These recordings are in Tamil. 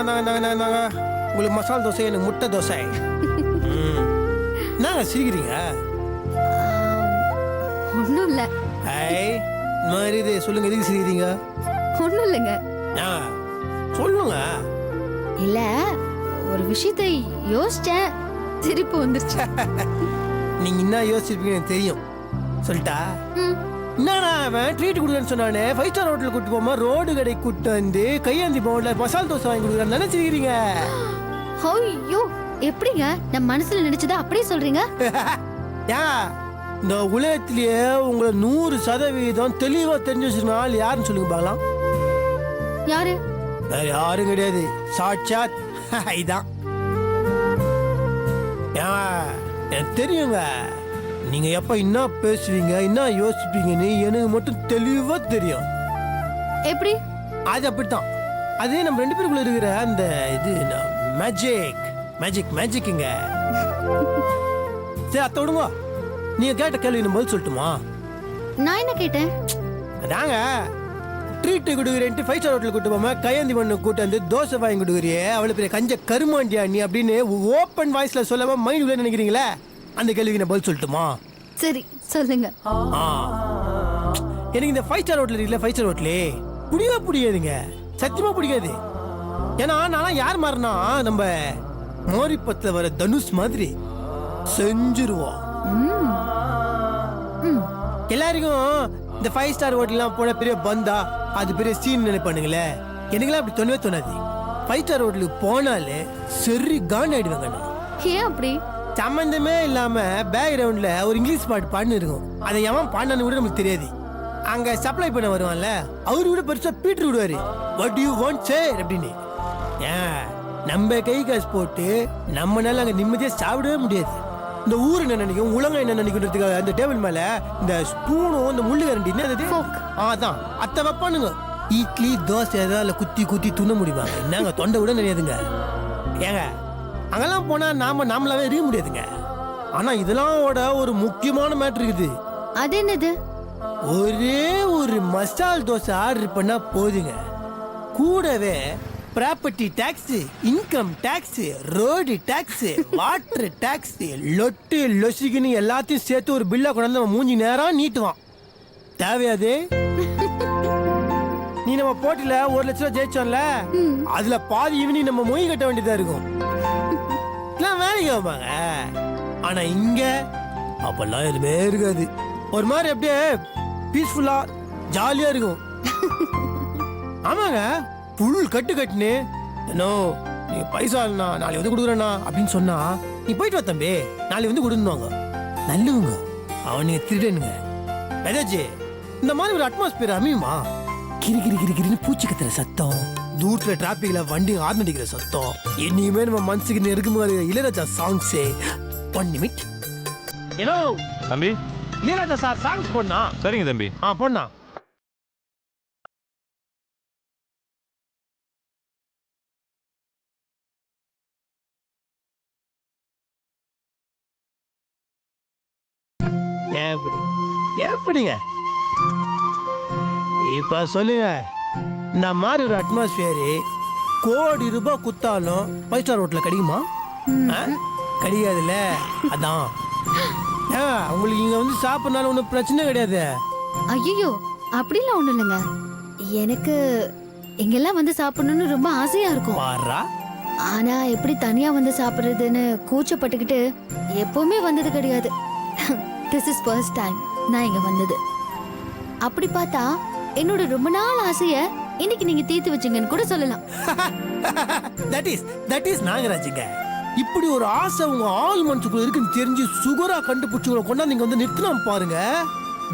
நாங்க உங்களுக்கு மசாலா தோசை, எனக்கு முட்டை தோசை. நாங்க சிரிக்கிறீங்க? ஒன்றும் இல்லை. ஐய் மாதிரி இது சொல்லுங்க, எதுக்கு சிரிக்கிறீங்க? ஒன்றும் இல்லைங்க. சொல்லுங்க. இல்லை, ஒரு விஷயத்தை யோசிச்சேன், சிரிப்பு வந்துருச்சு. நீங்க என்ன யோசிச்சிருப்பீங்க எனக்கு தெரியும். சொல்லிட்டா? என்னடா அவன் ட்ரீட் கொடுக்குறேன்னு சொன்னானே, 5 ஸ்டார் ஹோட்டல் கூட்டு போமா ரோடு கடை கூட்டு வந்து கையாந்தி பவுன்ல மசாலா தோசை வாங்கி கொடுக்குறான்னு நினைச்சிருக்கீங்க. ஐயோ, எப்படிங்க நம்ம மனசுல நினைச்சதா அப்படியே சொல்றீங்க? இந்த உலகத்திலேயே உங்களை 100% தெளிவா தெரிஞ்சு வச்சிருந்தால் யாருன்னு சொல்லுங்க பார்க்கலாம். யாரு? வேற யாரும் கிடையாது, சாட்சாத் இதான். எனக்கு தெரியுங்க நீங்க எப்ப என்ன பேசுவீங்க, என்ன யோசிப்பீங்கன்னு எனக்கு மட்டும் தெளிவா தெரியும். எப்படி? அது அப்படித்தான். அதே நம்ம 2 பேருக்குள்ள இருக்கிற அந்த இது மேஜிக் மேஜிக் மேஜிக்குங்க. சரி அத்த விடுங்க. நீங்க கேட்ட கேள்வி நம்ம பதில் சொல்லட்டுமா? நான் என்ன கேட்டேன்? அதாங்க ட்ரீட் கொடுக்குறேன்ட்டு 5 ஸ்டார் ஹோட்டல் கூட்டு போமா கையாந்தி பண்ணு கூட்டு வந்து தோசை வாங்கி கொடுக்குறியே, அவ்வளவு பெரிய கஞ்ச கருமாண்டியா நீ அப்படின்னு ஓப்பன் வாய்ஸ்ல சொல்லாம மைண்ட் உள்ள நினைக்கிறீங்களே, அந்த கேள்விக்கு நான் பதில் சொல்லட்டுமா? சரி சொல்லுங்க. எனக்கு இந்த 5 ஸ்டார் ஹோட்டல் இருக்குல்ல, 5 ஸ்டார் ஹோட்டலே பிடிக்காதுங்க, சத்தியமா பிடிக்காது. ஏன்னா நான் யார் மாதிரினா நம்ம மோரிப்பத்துல வர தனுஷ் மாதிரி செஞ்சிருவோம். எல்லாருக்கும் இந்த 5 ஸ்டார் ஹோட்டல்லாம் போன பெரிய பந்தா, அது பெரிய சீன் நினைப்பானுங்களே. எனக்குலாம் அப்படி தோணவே தோணாது. 5 ஸ்டார் ஹோட்டலுக்கு போனாலே சரி கான் ஆயிடுவாங்க. ஏன் அப்படி? சம்பந்தமே இல்லாம பேக்ரவுண்ட்ல ஒரு இங்கிலீஷ் பாட்டு பாடினு இருக்கும். அதை எவன் பாடினான்னு கூட நமக்கு தெரியாது. அங்க சப்ளை பண்ண வருவான்ல, அவரு கூட பெருசா பீட்டர் விடுவாரு, வாட் யூ வாண்ட் சார் அப்படின்னு. நம்ம கை காசு போட்டு நம்மனால அங்க நிம்மதியா சாப்பிடவே முடியாது. இந்த ஊர் என்ன நினைக்கும், உலகம் என்ன நினைக்கிறதுக்காக அந்த டேபிள் மேல இந்த ஸ்பூனும் இந்த முள்ளு கரண்டி அதான் அத்தை வைப்பானுங்க. இட்லி தோசை ஏதாவது குத்தி குத்தி துண்ண முடிவாங்க. என்னங்க தொண்டை விட நிறையாதுங்க. ஏங்க அங்கெல்லாம் போனா நாமளாவே இருக்க முடியாதுங்க. ஆனா இதெல்லாம் ஒரு முக்கியமான மேட்டர் இருக்குது. அது என்னது? ஒரே ஒரு மசால் தோசை ஆர்டர் பண்ணா போதுங்க, கூடவே property tax, income tax, road tax, water tax, லொட்டு லொசிக்குன்னு எல்லாத்தையும் சேர்த்து ஒரு பில்லா கொண்டாந்து நம்ம மூஞ்சி நேரம் நீட்டுவான். தேவையாது? நீ நம்ம போட்டியில 1 லட்சம் ரூபாய் ஜெயிச்சோம்ல, அதுல பாதி ஈவினிங் நம்ம மொய் கட்ட வேண்டியதா இருக்கும். வேலைக்கு வைப்பாங்க. ஆனா இங்க அப்பெல்லாம் எதுவுமே இருக்காது. ஒரு மாதிரி அப்படியே பீஸ்ஃபுல்லா ஜாலியா இருக்கும். ஆமாங்க, புல் கட்டு கட்டுன்னு என்னோ நீ பைசா இல்லைண்ணா நாளைக்கு வந்து கொடுக்குறேண்ணா அப்படின்னு சொன்னா, நீ போயிட்டு வா தம்பி நாளைக்கு வந்து கொடுத்துருவாங்க. நல்லவங்க அவனுங்க திருடனுங்க. ஏதாச்சு இந்த மாதிரி ஒரு அட்மாஸ்பியர் அமையுமா? கிரி கிரி கிரி கிரின்னு பூச்சி கத்துற சத்தம், தூரத்துல டிராபிக்ல வண்டி ஹார்ன் அடிக்கிற சத்தம், என்னையுமே நம்ம மனசுக்கு நெருக்கும்போது இளையராஜா சாங்ஸ். 1 நிமிட். ஹலோ தம்பி, இளையராஜா சார் சாங்ஸ் போடனா? சரிங்க தம்பி. போடனா. எப்படிங்க இப்ப சொல்லுங்க, இந்த மாதிரி ஒரு அட்மாஸ்பியர் கோடி ரூபாய் குத்தாலும் 5 ஸ்டார் ஹோட்டல்ல கிடைக்குமா? கிடையாதுல்ல. அதான் உங்களுக்கு இங்க வந்து சாப்பிடனால ஒன்றும் பிரச்சனை கிடையாது. ஐயோ அப்படிலாம் ஒண்ணும் இல்லைங்க. எனக்கு இங்கெல்லாம் வந்து சாப்பிடணும்னு ரொம்ப ஆசையா இருக்கும். ஆனா எப்படி தனியா வந்து சாப்பிடுறதுன்னு கூச்சப்பட்டுக்கிட்டு எப்பவுமே வந்தது கிடையாது. This is first time நான் இங்க வந்தது. அப்படி பார்த்தா என்னோட ரொம்ப நாள் ஆசைய இன்னைக்கு நீங்க தீர்த்து வச்சீங்கன்னு கூட சொல்லலாம். that is நாகராஜுங்க. இப்படி ஒரு ஆசை உங்க ஆள் மனசுக்குள்ள இருக்குன்னு தெரிஞ்சு சுகரா கண்டுபிடிச்சு கொண்டாந்து நீங்க வந்து நிறுத்தினா பாருங்க.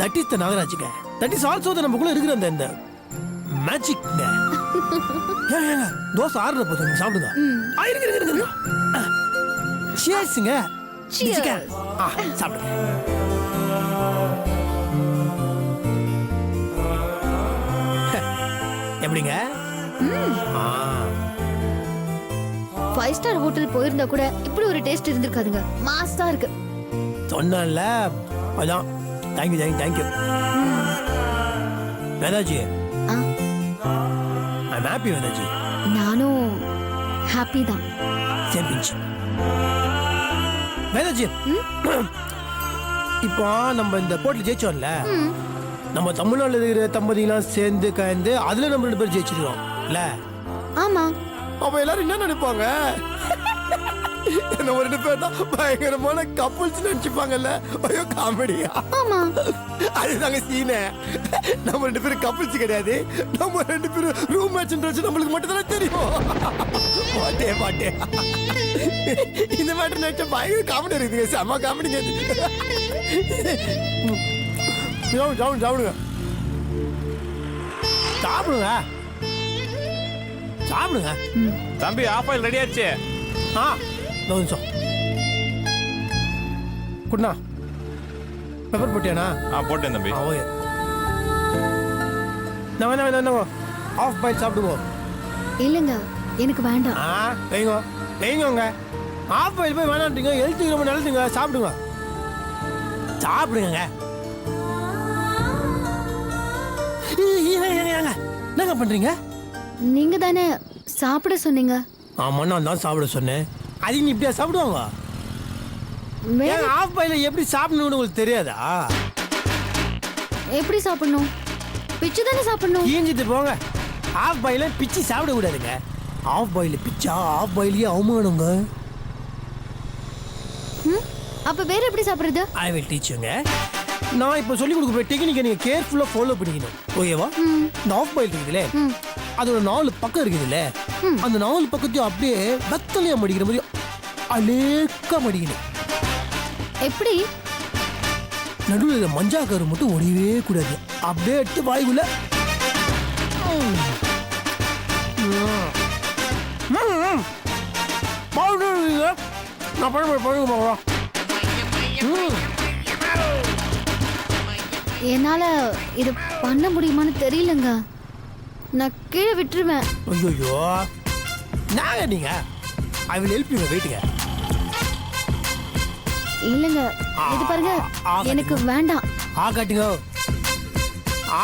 தட் இஸ் த நாகராஜுங்க. தட் இஸ் ஆல்சோ நமக்குள்ள இருக்கிற அந்த மேஜிக்ங்க. தோசை ஆறுற போது சாப்பிடுங்க. சியர்ஸ்ங்க. சாப்பிடுங்க. எப்படிங்க? 5 ஸ்டார் ஹோட்டல் போயிருந்தா கூட இப்படி ஒரு டேஸ்ட் இருந்திருக்காதுங்க. மாஸ்டா இருக்கு. சொன்னல அதான். Thank you Vedaji. I'm happy Vedaji. நானும் ஹாப்பி தான். Same pinch. வேதாஜி, இப்போ நம்ம இந்த போட்டியில் ஜெயிச்சோம்ல, நம்ம தமிழ்நாட்டில் இருக்கிற தம்பதிகளாம் சேர்ந்து கலந்து அதுல நம்ம 2 பேரும் ஜெயிச்சிருக்கோம் இல்ல? ஆமா. அப்ப எல்லாரும் என்ன நினைப்பாங்க? நம்ம 2 பேர் தான் பயங்கரமான கப்புள்ஸ் நினைச்சுப்பாங்கல்ல. ஐயோ காமெடியா. ஆமா, அதுதாங்க சீனே. நம்ம 2 பேரும் கப்புள்ஸ் கிடையாது, நம்ம 2 பேரும் ரூம்மேட்ஸ் நம்மளுக்கு மட்டும் தானே தெரியும். மாட்டே மாட்டே, இந்த மாதிரி நினைச்ச பயங்கர காமெடி இருக்குதுங்க. செம்ம காமெடிங்க. சாப்பிடுங்க சாப்பிடுங்க சாப்பிடுங்க. தம்பி ஆஃப் ஆயில் ரெடி ஆச்சு. நிமிஷம் குண்ணா, பெப்பர் போட்டியாண்ணா? போட்டேன் தம்பி. ஓகே, நான் வேணா ஆஃப் பாயில் சாப்பிடுவோம். இல்லைங்க, எனக்கு வேண்டாம். வைங்க வைங்க, ஆஃப் பாயில் போய் வேணான்றீங்க. ஹெல்த்துக்கு ரொம்ப நல்லதுங்க, சாப்பிடுங்க சாப்பிடுங்க. என்னங்க பண்றீங்க? நீங்க தானே சாப்பிட சொன்னீங்க. ஆமா, நான் தான் சாப்பிட சொன்னேன். அது நீ இப்படியா சாப்பிடுவாங்க? ஆஃப் பாயில எப்படி சாப்பிடணும்னு உங்களுக்கு தெரியாதா? எப்படி சாப்பிடணும்? பிச்சு தானே சாப்பிடணும். ஈஞ்சிட்டு போங்க. ஆஃப் பாயில பிச்சு சாப்பிட கூடாதுங்க. ஆஃப் பாயில பிச்சா ஆஃப் பாயிலேயே அவமானங்க. அப்ப வேற எப்படி சாப்பிடுறது? ஐ வில் டீச் யூங்க. நான் இப்போ சொல்லி கொடுக்குற டெக்னிக்கை நீங்க கேர்ஃபுல்லா ஃபாலோ பண்ணிக்கணும். ஓகேவா? இந்த ஆஃப் பாயில் இருக்குதுல்ல, அதோட 4 பக்கம் இருக்குதுல்ல, அந்த 4 பக்கத்தையும் அப்படியே வெத்தலையா மடிக்கிற மாதிரி அலேக்கா மடிக்கணும். எப்படி? நடுவில் மஞ்சாக்கரு மட்டும் ஒடியவே கூடாது. அப்படியே எடுத்து வாய்க்குள்ள நான் பண்ணுங்க. என்னால இது பண்ண முடியுமான்னு தெரியலங்க. நான் கீழே விட்டுருவேன். ஐயோ, நாங்க நீங்க ஐ வில் ஹெல்ப் யூ. வெயிட்டுங்க. இல்லங்க, இது பாருங்க, எனக்கு வேண்டாம். ஆகாட்டுங்க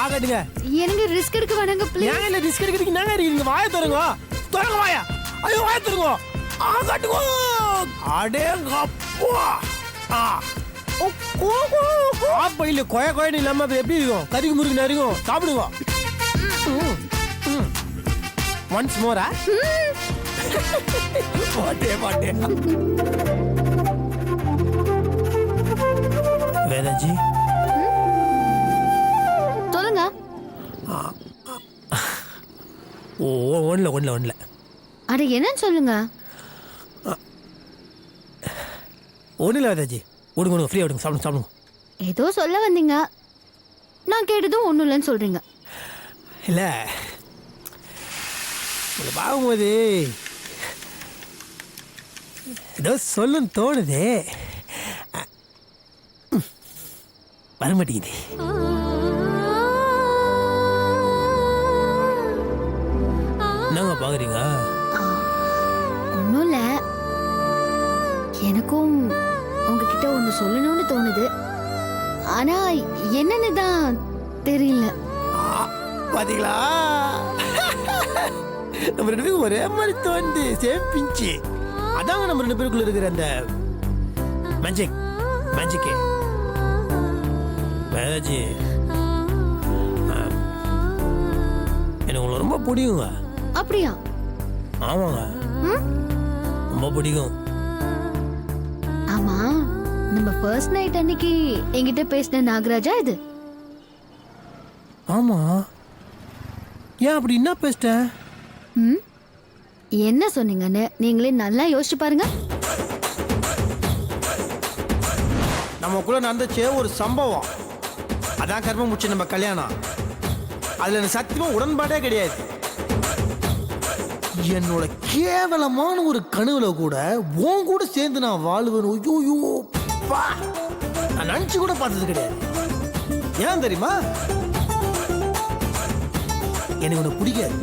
ஆகாட்டுங்க. எனக்கு ரிஸ்க் எடுக்க வேணாங்க ப்ளீஸ். ஏங்க இல்ல ரிஸ்க் எடுக்கிறதுக்கு நாங்க இருக்கீங்க. வாயை திறங்க திறங்க வாயா. ஐயோ வாயை திறங்க. ஆகாட்டுங்க. அடேங்கப்பா. ஆஃப் பாயில் கொய கொயன்னு இல்லாம எப்படி இருக்கும்? கறிக்கு முறுக்கு நெருங்கும். சாப்பிடுங்க. ஒன்ஸ் மோரா? மாட்டே மாட்டே. வேதாஜி, சொல்லுங்க. ஒன்ல அட என்னன்னு சொல்லுங்க. ஒன்றும் வேதாஜி, விடுங்க ஃப்ரீயா விடுங்க. சாப்பிடுங்க சாப்பிடுங்க. ஏதோ சொல்ல வந்தீங்க, நான் கேட்டதும் ஒன்றும் இல்லைன்னு சொல்றீங்க. இல்லை, உங்களை பார்க்கும்போது ஏதோ சொல்லுன்னு தோணுது, வர மாட்டேங்குது. என்னங்க பார்க்குறீங்க? ஒன்றும் இல்லை, எனக்கும் உங்ககிட்ட ஒன்று சொல்லணும்னு தோணுது. ஆனா என்னன்னு தான் தெரியல. பாத்தீங்களா, நம்ம 2 பேரும் ஒரே மாதிரி தோணுது. சேம் பிஞ்சு. அதாங்க நம்ம 2 பேருக்குள்ள இருக்கிற அந்த மேஜிக். மேஜிக்கே வேதாஜி, எனக்கு உங்களை ரொம்ப பிடிக்குங்க. அப்படியா? ஆமாங்க, ரொம்ப பிடிக்கும். ஆமா, நம்ம ஃபர்ஸ்ட் நைட் அன்னைக்கு என்கிட்ட பேசின நாகராஜா இது? ஆமா. ஏன் அப்படி என்ன பேசிட்டேன்? என்ன சொன்னீங்கன்னு நீங்களே நல்லா யோசிச்சு பாருங்க. நமக்குள்ள நடந்துச்சு ஒரு சம்பவம். அதான் கர்மம் முடிச்சு நம்ம கல்யாணம். அதுல எனக்கு சத்தியமா உடன்பாடே கிடையாது. என்னோட கேவலமான ஒரு கனவுல கூட உன் கூட சேர்ந்து நான் வாழ்வேன். ஐயோ, நான் நினைச்சு கூட பார்த்தது கிடையாது. ஏன் தெரியுமா? எனக்கு உனக்கு பிடிக்காது.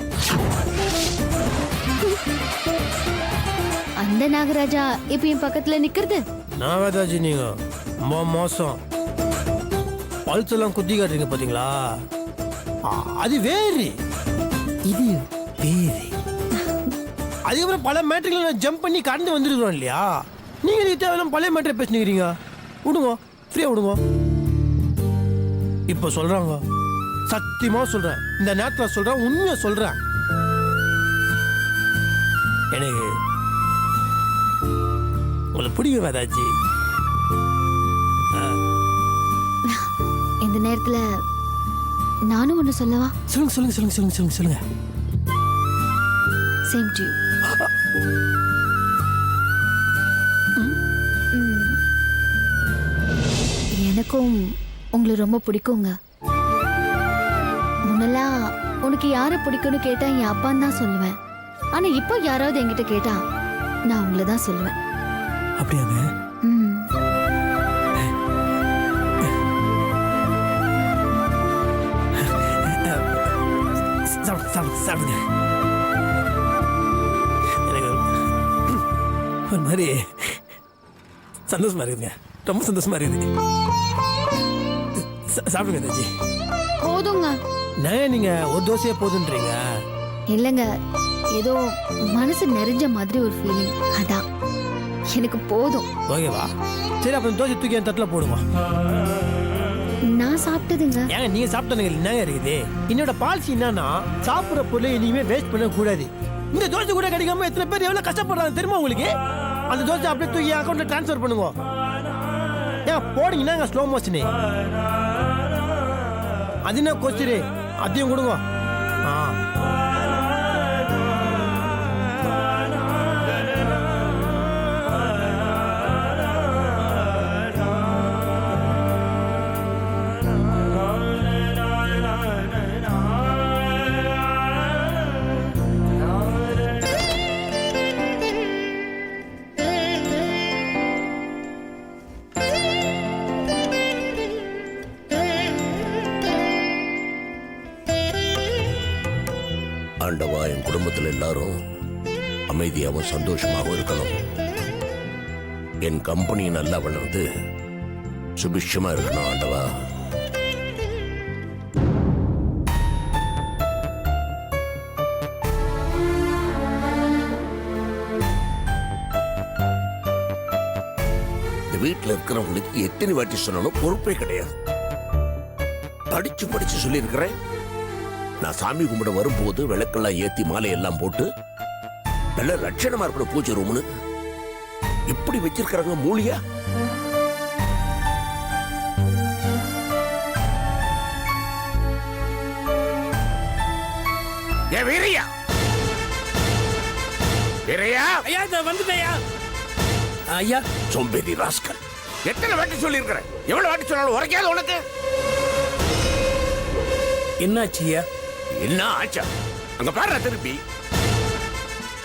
அந்த நாகராஜா இப்ப என் பக்கத்துல நிக்கிறது. நாகராஜி, நீங்க ரொம்ப மோசம். பல்செல்லாம் குத்தி காட்டுறீங்க பாத்தீங்களா? அது வேறு, இது வேறு. அதுக்கப்புறம் பல மேட்ரிகளை நான் ஜம்ப் பண்ணி கடந்து வந்துருக்கிறோம் இல்லையா? நீங்க இதுக்கு தேவையில்லாம பழைய மேட்ரை பேசினுக்கிறீங்க. விடுங்க, ஃப்ரீயா விடுங்க. இப்ப சொல்றாங்க, சத்தியமா சொல்றேன், இந்த நேரத்தில் சொல்றேன், உண்மையா சொல்றேன், எனக்கு உங்களை பிடிக்கும் வேதாஜி. இந்த நேரத்துல நானும் ஒண்ணு சொல்லவா? சொல்லுங்க சொல்லுங்க சொல்லுங்க சொல்லுங்க சொல்லுங்க சொல்லுங்க. சேம் டு எனக்கும் உங்களை ரொம்ப பிடிக்குங்க. முன்னெல்லாம் உனக்கு யாரை பிடிக்கும்னு கேட்டா என் அப்பான்னு தான் சொல்லுவேன். ஆனா இப்போ யாராவது என்கிட்ட கேட்டா நான் உங்களை தான் சொல்லுவேன். அப்படியாங்க? ம். சாப்பிடுங்க. எனக்கு ஒரு மாதிரி சந்தோஷமா இருக்குங்க, ரொம்ப சந்தோஷமா இருக்குது. சாப்பிடுங்க தாஜி. போதுங்க. நான் நீங்க ஒரு தோசையே போதுன்றீங்க. இல்லைங்க, ஏதோ மனசு நிறைஞ்ச மாதிரி ஒரு ஃபீலிங், அதான் எனக்கு போதும். ஓகேவா? சரி, அப்புறம் தோசை தூக்கி என் தட்டில் போடுங்க. நான் சாப்பிட்டதுங்க. ஏங்க நீங்க சாப்பிட்டதுங்க என்னங்க இருக்குது? என்னோட பாலிசி என்னன்னா, சாப்பிட்ற பொருளை இனிமே வேஸ்ட் பண்ண கூடாது. இந்த தோசை கூட கிடைக்காம எத்தனை பேர் எவ்வளவு கஷ்டப்படுறாங்க தெரியுமா உங்களுக்கு? அந்த தோசை அப்படியே தூக்கி அக்கௌண்ட்ல டிரான்ஸ்ஃபர் பண்ணுங்க. ஏன் போடுங்கன்னா ஸ்லோ மோஷனு அது என்ன கொஸ்டின், அதையும் கொடுங்க. ஆண்டவா, என் குடும்பத்தில் எல்லாரும் அமைதியாகவும் சந்தோஷமாகவும் இருக்கணும். என் கம்பெனி நல்லா வளர்ந்து சுபிட்சமா இருக்கணும் ஆண்டவா. இந்த வீட்டில் இருக்கிறவங்களுக்கு எத்தனை வாட்டி சொன்னாலும் பொறுப்பே கிடையாது. படிச்சு சொல்லி இருக்கிறேன். நான் சாமி கும்பிட வரும்போது விளக்கெல்லாம் ஏத்தி மாலையெல்லாம் போட்டு நல்ல லட்சணமா இருக்கணும் பூஜை ரூம்னு. இப்படி வச்சிருக்கிறாங்க மூலியா. ஏ வீரையா, வீரையா, ஐயா வந்துட்டேயா. ஐயா சோம்பேறி ராஸ்கல், எத்தனை வாட்டி சொல்லி இருக்கிறேன்? எவ்வளவு வாட்டி சொன்னாலும் உரைக்காது உனக்கு? என்னாச்சியா? என்ன ஆச்சா? அங்க பாரு திருப்பி.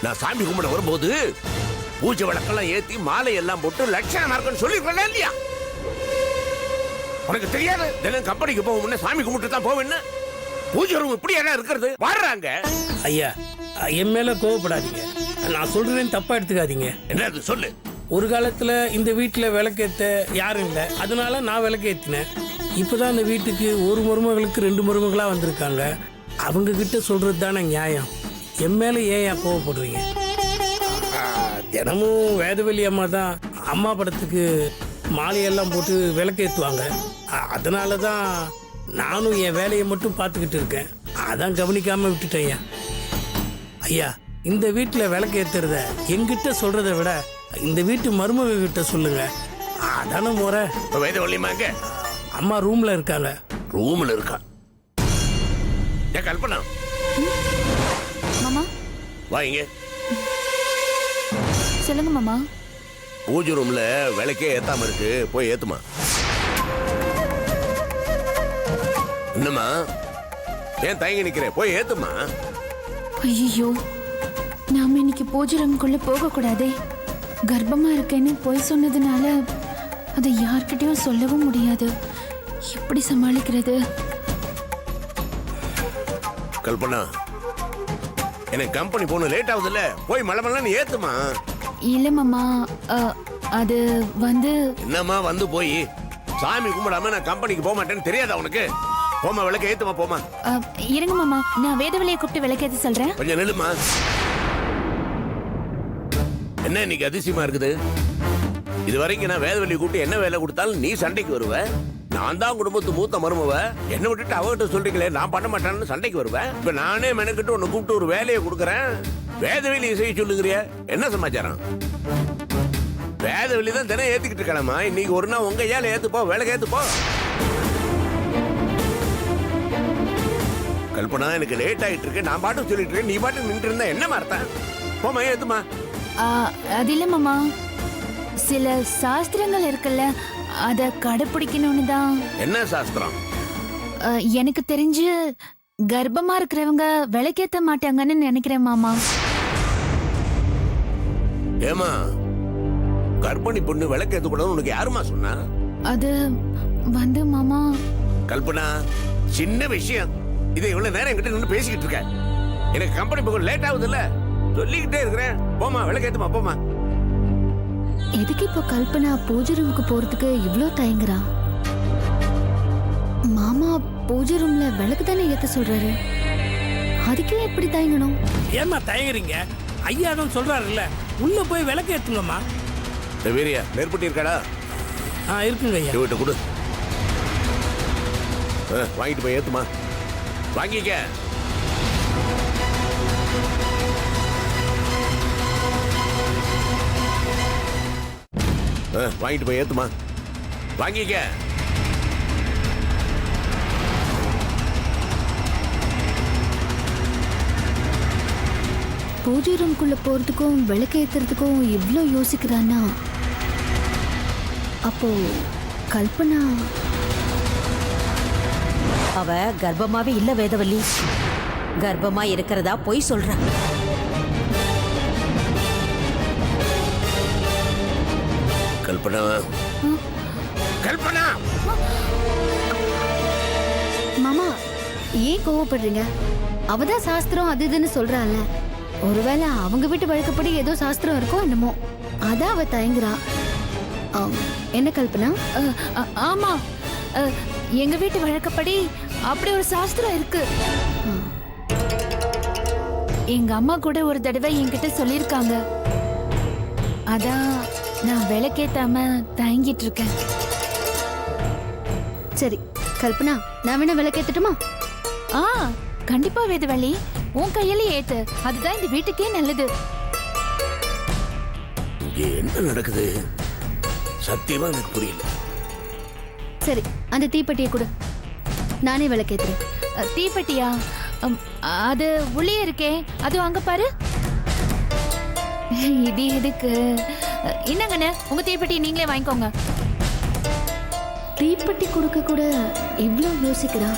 நான் சாமி கும்பிட வரும்போது பூஜை விளக்கெல்லாம் ஏத்தி மாலை எல்லாம் போட்டு லட்சணமா இருக்குன்னு சொல்லிருக்கேன் இல்லையா? உனக்கு தெரியாது? தினம் கம்பெனிக்கு போக சாமி கும்பிட்டு தான் போவேன்னு. பூஜை ரூம் இப்படி என்ன இருக்கிறது? வர்றாங்க. ஐயா, என் மேல கோவப்படாதீங்க. நான் சொல்றேன், தப்பா எடுத்துக்காதீங்க. என்னது சொல்லு. ஒரு காலத்துல இந்த வீட்டுல விளக்கேத்த யாரும் இல்லை, அதனால நான் விளக்கேத்தினேன். இப்பதான் இந்த வீட்டுக்கு ஒரு மருமகளுக்கு 2 மருமகளா வந்திருக்காங்க. அவங்க கிட்ட சொல்றது தானே நியாயம். என் மேல ஏன் கோவப்படுறீங்க? தினமும் வேதவெளி அம்மா தான் அம்மா படத்துக்கு மாலையெல்லாம் போட்டு விளக்கேற்றுவாங்க. அதனால தான் நானும் என் வேலையை மட்டும் பார்த்துக்கிட்டு இருக்கேன். அதான் கவனிக்காம விட்டுட்டேன். ஐயா, இந்த வீட்டில் விளக்கேற்றுறத எங்கிட்ட சொல்றதை விட இந்த வீட்டு மருமக கிட்ட சொல்லுங்க. அதான முறை. வேதவள்ளிமாங்க அம்மா ரூம்ல இருக்காங்க. ரூம்ல இருக்கா? ஏன் கல்பனா, மாமா வாங்க. சொல்லுங்க மாமா. பூஜை ரூம்ல விளக்கே ஏத்தாம இருக்கு, போய் ஏத்துமா. என்னம்மா ஏன் தயங்கி நிக்கிற? போய் ஏத்துமா. ஐயோ, நாம இன்னைக்கு பூஜை ரூமுக்குள்ள போக கூடாதே. கர்ப்பமா இருக்கேன்னு போய் சொன்னதுனால அதை யார்கிட்டயும் சொல்லவும் முடியாது. எப்படி சமாளிக்கிறது? கல்பனா, எனக்கு கம்பெனி போன லேட் ஆகுதுல்ல, போய் மலை ஏத்துமா. இல்ல மாமா, அது வந்து. என்னம்மா வந்து போய் சாமி கும்பிடாம நான் கம்பெனிக்கு போக மாட்டேன்னு தெரியாதா உனக்கு? போமா, விளக்க ஏத்துமா, போமா. இருங்க மாமா, நான் வேதவழியை கூப்பிட்டு விளக்கேத்தி சொல்றேன். கொஞ்சம் நில்லுமா. என்ன இன்னைக்கு அதிசயமா இருக்குது? இது வரைக்கும் நான் வேதவெளி கூப்பிட்டு என்ன வேலை கொடுத்தாலும் நீ சண்டைக்கு வருவ. நான் தான் குடும்பத்து மூத்த மருமவ. என்ன விட்டுட்டு அவகிட்ட சொல்றீங்களே நான் பண்ண மாட்டேன்னு சண்டைக்கு வருவேன். இப்ப நானே மெனக்கிட்டு உன்னை கூப்பிட்டு ஒரு வேலையை கொடுக்குறேன். வேதவெளி செய்ய சொல்லுங்கிறிய, என்ன சமாச்சாரம்? வேதவெளி தான் தினம் ஏத்துக்கிட்டு இருக்கலாமா? இன்னைக்கு ஒரு நாள் உங்க ஏழை ஏத்துப்போ, வேலை ஏத்துப்போ. கல்பனா, எனக்கு லேட் ஆயிட்டு இருக்கு. நான் பாட்டு சொல்லிட்டு இருக்கேன், நீ பாட்டு நின்று இருந்தா என்ன மார்த்தேன்? போமா, ஏத்துமா. அது இல்ல மாமா, சில சாஸ்திரங்கள் இருக்குல்ல, அத கடைபிடிக்கணும்னு தான். என்ன சாஸ்திரம்? எனக்கு தெரிஞ்சு கர்ப்பமா இருக்கிறவங்க விளக்கேத்த மாட்டாங்கன்னு நினைக்கிறேன் மாமா. ஏமா, கர்ப்பிணி பொண்ணு விளக்கேத்த கூடாதுன்னு உனக்கு யாருமா சொன்னா? அது வந்து மாமா. கல்பனா, சின்ன விஷயம். இதை இவ்வளவு நேரம் என்கிட்ட நின்று பேசிக்கிட்டு இருக்க. எனக்கு கம்பெனி போக லேட் ஆகுது இல்ல, சொல்லிக்கிட்டே இருக்கிறேன். போமா, விளக்கேத்துமா, போமா. எதுக்கு இப்போ கல்பனா பூஜை ரூமுக்கு போறதுக்கு இவ்ளோ தயங்குறா? மாமா பூஜை ரூம்ல விளக்கு தானே ஏத்த சொல்றாரு, அதுக்கே எப்படி தயங்கணும்? ஏமா தயங்குறீங்க? ஐயா தான் சொல்றாருல்ல, உள்ள போய் விளக்கு ஏத்துங்கம்மா. வீரியா, நெருப்பட்டி இருக்காடா? இருக்குங்க ஐயா. இவட்ட கொடு. வாங்கிட்டு போய் ஏத்துமா. வாங்கிக்க. வாங்கிட்டு போய் ஏத்துமா. வாங்கிக்க. பூஜை ரூம்குள்ள போறதுக்கும் விளக்கு ஏத்துறதுக்கும் இவ்ளோ யோசிக்கிறானா, அப்போ கல்பனா அவ கர்ப்பமாவே இல்ல வேதவல்லி. கர்ப்பமா இருக்கிறதா பொய் சொல்றா. கல்பனா, கல்பனா. மாமா ஏன் கோவப்படுறீங்க? அவதான் சாஸ்திரம் அது இதுன்னு சொல்றாள். ஒருவேளை அவங்க வீட்டு வழக்கப்படி ஏதோ சாஸ்திரம் இருக்கோ என்னமோ, அதான் அவ தயங்குறா. என்ன கல்பனா? ஆமா, எங்க வீட்டு வழக்கப்படி அப்படி ஒரு சாஸ்திரம் இருக்கு. எங்க அம்மா கூட ஒரு தடவை என்கிட்ட சொல்லிருக்காங்க. அதான் நான் விளக்கேத்தாம தயங்கிட்டு இருக்கேன். சரி கல்பனா, நான் வேணா விளக்கேத்துட்டுமா? கண்டிப்பா வேதவள்ளி, உன் கையில ஏத்து. அதுதான் இந்த வீட்டுக்கே நல்லது. இங்க என்ன நடக்குது? சத்தியமா எனக்கு புரியல. சரி, அந்த தீப்பெட்டியை கொடு, நானே விளக்கேத்துறேன். தீப்பெட்டியா? அது உள்ளே இருக்கே, அது அங்க பாரு. இது எதுக்கு? என்னங்கண்ணே, உங்க தீப்பெட்டி நீங்களே வாங்கிக்கோங்க. தீப்பெட்டி கொடுக்க கூட இவ்ளோ யோசிக்கிறா.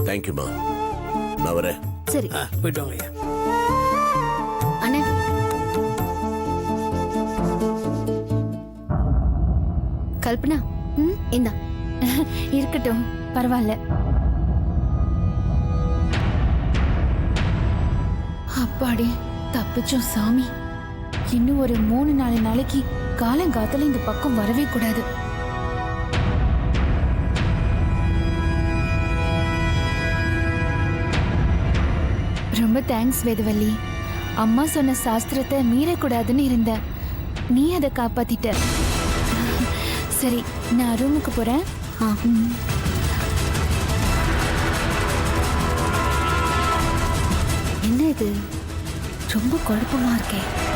தேங்க்யூமா, நான் வரேன். சரி போயிட்டு வாங்க ஐயா. அண்ணே, கல்பனா இந்தா. இருக்கட்டும், பரவாயில்ல. அப்பாடி, தப்பிச்சோம் சாமி. இன்னும் ஒரு 3-4 நாளைக்கு காலங்காத்தால இந்த பக்கம் வரவே கூடாது. ரொம்ப தேங்க்ஸ் வேதவல்லி. அம்மா சொன்ன சாஸ்திரத்தை மீறக்கூடாதுன்னு இருந்தேன், நீ அதை காப்பாத்திட்ட. சரி, நான் ரூமுக்கு போறேன். பண்றது? ரொம்ப குழப்பமா இருக்கே.